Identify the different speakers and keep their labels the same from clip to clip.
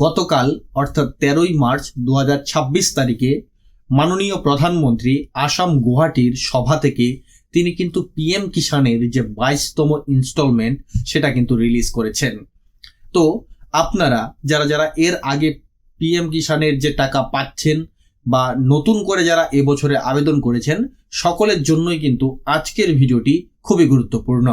Speaker 1: গতকাল অর্থাৎ 13ই মার্চ 2026 তারিখে মাননীয় প্রধানমন্ত্রী আসাম গুয়াহাটির সভা থেকে তিনি কিন্তু পিএম কিষানের যে 22তম ইনস্টলমেন্ট সেটা কিন্তু রিলিজ করেছেন। তো আপনারা যারা যারা এর আগে পিএম কিষানের যে টাকা পাচ্ছেন বা নতুন করে যারা এবছরে আবেদন করেছেন সকলের জন্যই কিন্তু আজকের ভিডিওটি খুবই গুরুত্বপূর্ণ।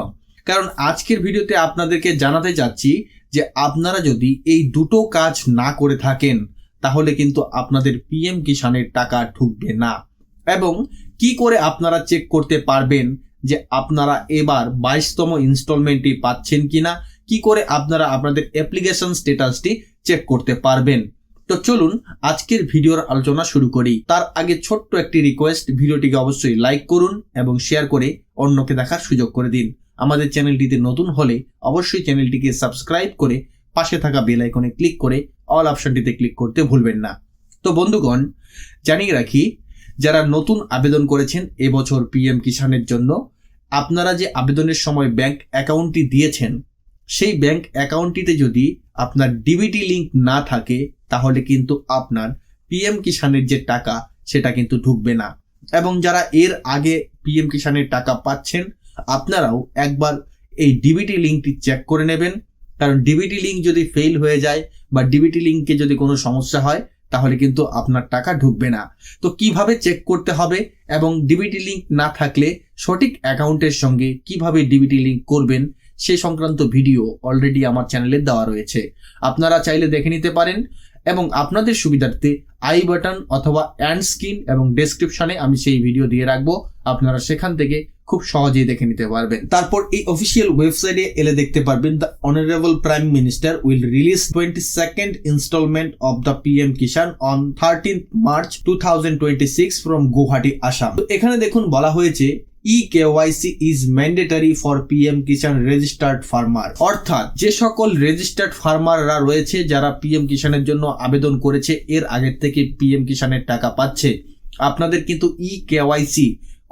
Speaker 1: কারণ আজকের ভিডিওতে আপনাদেরকে জানাতে চাচ্ছি যে আপনারা যদি এই দুটো কাজ না করে থাকেন তাহলে কিন্তু আপনাদের পিএম কিষানের টাকা ঢুকবে না। এবং কি করে আপনারা চেক করতে পারবেন যে আপনারা এবার 22তম ইনস্টলমেন্টটি পাচ্ছেন কিনা, কি করে আপনারা আপনাদের অ্যাপ্লিকেশন স্ট্যাটাসটি চেক করতে পারবেন। তো চলুন আজকের ভিডিওর আলোচনা শুরু করি। তার আগে ছোট্ট একটি রিকোয়েস্ট, ভিডিওটিকে অবশ্যই লাইক করুন এবং শেয়ার করে অন্যকে দেখার সুযোগ করে দিন। আমাদের চ্যানেলটিতে নতুন হলে অবশ্যই চ্যানেলটিকে সাবস্ক্রাইব করে পাশে থাকা বেল আইকনে ক্লিক করে অল অপশনটিতে ক্লিক করতে ভুলবেন না। তো বন্ধুগণ, জানিয়ে রাখি যারা নতুন আবেদন করেছেন এবছর পিএম কিষানের জন্য, আপনারা যে আবেদনের সময় ব্যাংক অ্যাকাউন্টটি দিয়েছেন সেই ব্যাংক অ্যাকাউন্টটিতে যদি আপনার ডিবিটি লিংক না থাকে তাহলে কিন্তু আপনার পিএম কিষানের যে টাকা সেটা কিন্তু ঢুকবে না। এবং যারা এর আগে পিএম কিষানের টাকা পাচ্ছেন আপনারাও একবার এই ডিবিটি লিঙ্কটি চেক করে নেবেন। কারণ ডিবিটি লিঙ্ক যদি ফেল হয়ে যায় বা ডিবিটি লিঙ্কে যদি কোনো সমস্যা হয় তাহলে কিন্তু আপনার টাকা ঢুকবে না। তো কিভাবে চেক করতে হবে এবং ডিবিটি লিঙ্ক না থাকলে সঠিক অ্যাকাউন্টের সঙ্গে কিভাবে ডিবিটি লিঙ্ক করবেন সে সংক্রান্ত ভিডিও অলরেডি আমার চ্যানেলে দেওয়া রয়েছে, আপনারা চাইলে দেখে নিতে পারেন। এবং আপনাদের সুবিধার্থে আই বাটন অথবা অ্যান্ড স্ক্রিন এবং ডেসক্রিপশনে আমি সেই ভিডিও দিয়ে রাখবো, আপনারা সেখান থেকে খুব সহজেই দেখে নিতে পারবেন। তারপর এই অফিসিয়াল ওয়েবসাইটে এলে দেখতে পারবেন the honourable prime minister will release 22nd instalment of the PM Kisan on 13th March 2026 from Guwahati, Assam. তো এখানে দেখুন বলা হয়েছে EKYC is mandatory for PM Kishan registered farmer, অর্থাৎ যে সকল রেজিস্টার্ড ফার্মাররা রয়েছে যারা পিএম কিষানের জন্য আবেদন করেছে এর আগের থেকে পিএম কিষানের টাকা পাচ্ছে, আপনাদের কিন্তু EKYC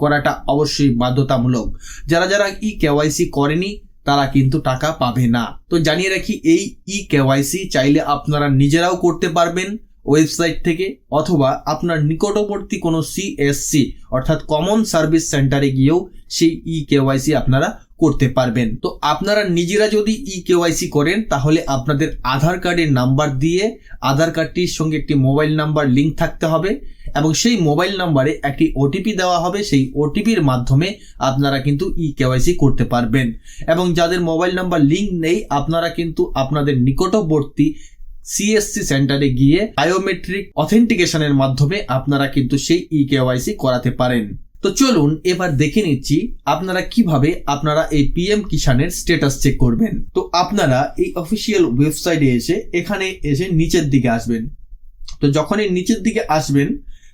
Speaker 1: করাটা অবশ্যই বাধ্যতামূলক। যারা যারা EKYC করেনি তারা কিন্তু টাকা পাবে না। তো জানিয়ে রাখি এই EKYC চাইলে আপনারা নিজেরাও করতে পারবেন ওয়েবসাইট থেকে, অথবা আপনার নিকটবর্তী কোনো CSC অর্থাৎ কমন সার্ভিস সেন্টারে গিয়েও সেই EKYC আপনারা করতে পারবেন। তো আপনারা নিজেরা যদি EKYC করেন তাহলে আপনাদের আধার কার্ডের নাম্বার দিয়ে আধার কার্ডটির সঙ্গে একটি মোবাইল নাম্বার লিঙ্ক থাকতে হবে এবং সেই মোবাইল নাম্বারে একটি ওটিপি দেওয়া হবে। সেই ওটিপির মাধ্যমে আপনারা কিন্তু EKYC করতে পারবেন। এবং যাদের মোবাইল নাম্বার লিঙ্ক নেই আপনারা কিন্তু আপনাদের নিকটবর্তী CSC সেন্টারে গিয়ে বায়োমেট্রিক অথেন্টিকেশনের মাধ্যমে আপনারা কিন্তু সেই EKYC করাতে পারেন। তো চলুন এবার দেখে নিচ্ছি আপনারা কিভাবে আপনারা এই পিএম কিষানের স্ট্যাটাস চেক করবেন। তো আপনারা এই অফিসিয়াল ওয়েবসাইটে এখানে এসে নিচের দিকে আসবেন। তো যখনই নিচের দিকে আসবেন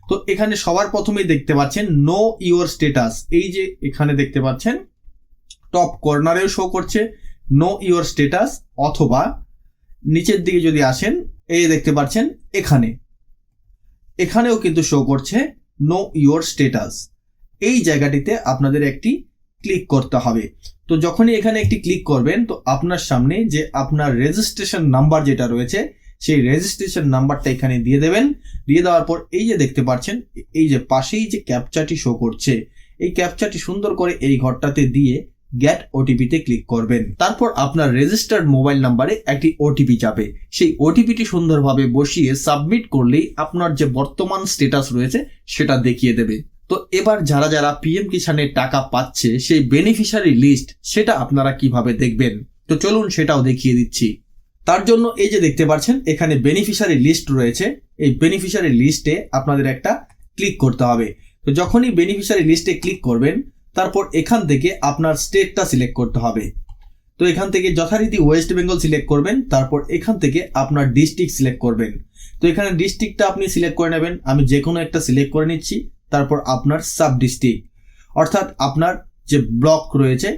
Speaker 1: তো এখানে সবার প্রথমেই দেখতে পাচ্ছেন নো ইওর স্ট্যাটাস, এই যে এখানে দেখতে পাচ্ছেন টপ কর্নারেও শো করছে নো ইওর স্ট্যাটাস, অথবা নিচের দিকে যদি আসেন এই দেখতে পাচ্ছেন এখানেও কিন্তু শো করছে নো ইওর স্ট্যাটাস। এই জায়গাটিতে আপনাদের একটি ক্লিক করতে হবে। তো যখনই এখানে একটি ক্লিক করবেন তো আপনার সামনে যে আপনার রেজিস্ট্রেশন নাম্বার যেটা রয়েছে সেই রেজিস্ট্রেশন নাম্বারটা এখানে দিয়ে দেবেন। দিয়ে দেওয়ার পর এই যে দেখতে পাচ্ছেন এই যে পাশেই যে ক্যাপচাটি শো করছে এই ক্যাপচাটি সুন্দর করে এই ঘরটাতে দিয়ে গেট ওটিপিতে ক্লিক করবেন। তারপর আপনার রেজিস্টার্ড মোবাইল নাম্বারে একটি ওটিপি যাবে, সেই ওটিপিটি সুন্দরভাবে বসিয়ে সাবমিট করলেই আপনার যে বর্তমান স্ট্যাটাস রয়েছে সেটা দেখিয়ে দেবে। তো এবার যারা যারা পিএম কিষানের টাকা পাচ্ছে সেই বেনিফিশিয়ারি লিস্ট সেটা আপনারা কিভাবে দেখবেন, তো চলুন সেটাও দেখিয়ে দিচ্ছি। তার জন্য এই যে দেখতে পাচ্ছেন এখানে বেনিফিশিয়ারি লিস্ট রয়েছে, এই বেনিফিশিয়ারি লিস্টে আপনাদের একটা ক্লিক করতে হবে। তো যখনই বেনিফিশিয়ারি লিস্টে ক্লিক করবেন তারপর এখান থেকে আপনার স্টেটটা সিলেক্ট করতে হবে। তো এখান থেকে যথারীতি ওয়েস্ট বেঙ্গল সিলেক্ট করবেন, তারপর এখান থেকে আপনার ডিস্ট্রিক্ট সিলেক্ট করবেন। তো এখানে ডিস্ট্রিক্টটা আপনি সিলেক্ট করে নেবেন, আমি যে কোনো একটা সিলেক্ট করে নিচ্ছি। তারপর আপনার সাব ডিস্ট্রিক্ট অর্থাৎ আপনার যে ব্লক রয়েছে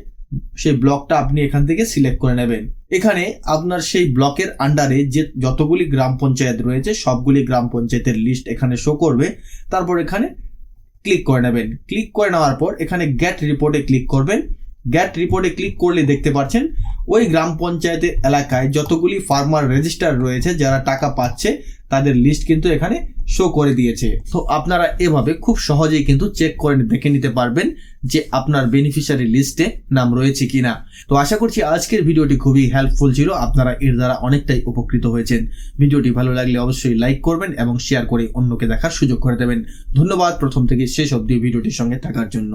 Speaker 1: সেই ব্লকটা আপনি এখান থেকে সিলেক্ট করে নেবেন। এখানে আপনার সেই ব্লকের আন্ডারে যে যতগুলি গ্রাম পঞ্চায়েত রয়েছে সবগুলি গ্রাম পঞ্চায়েতের লিস্ট এখানে শো করবে। তারপর এখানে ক্লিক করে নেবেন। ক্লিক করে নেওয়ার পর এখানে গেট রিপোর্টে ক্লিক করবেন। গ্যাট রিপোর্টে ক্লিক করলে দেখতে পাচ্ছেন ওই গ্রাম পঞ্চায়েতের এলাকায় যতগুলি ফার্মার রেজিস্টার রয়েছে যারা টাকা পাচ্ছে তাদের লিস্ট কিন্তু এখানে শো করে দিয়েছে। তো আপনারা এভাবে খুব সহজেই কিন্তু চেক করে দেখে নিতে পারবেন যে আপনার বেনিফিশিয়ারি লিস্টে নাম রয়েছে কিনা। তো আশা করছি আজকের ভিডিওটি খুবই হেল্পফুল ছিল, আপনারা এর দ্বারা অনেকটাই উপকৃত হয়েছেন। ভিডিওটি ভালো লাগলে অবশ্যই লাইক করবেন এবং শেয়ার করে অন্যকে দেখার সুযোগ করে দেবেন। ধন্যবাদ প্রথম থেকে শেষ অবধি ভিডিওটির সঙ্গে থাকার জন্য।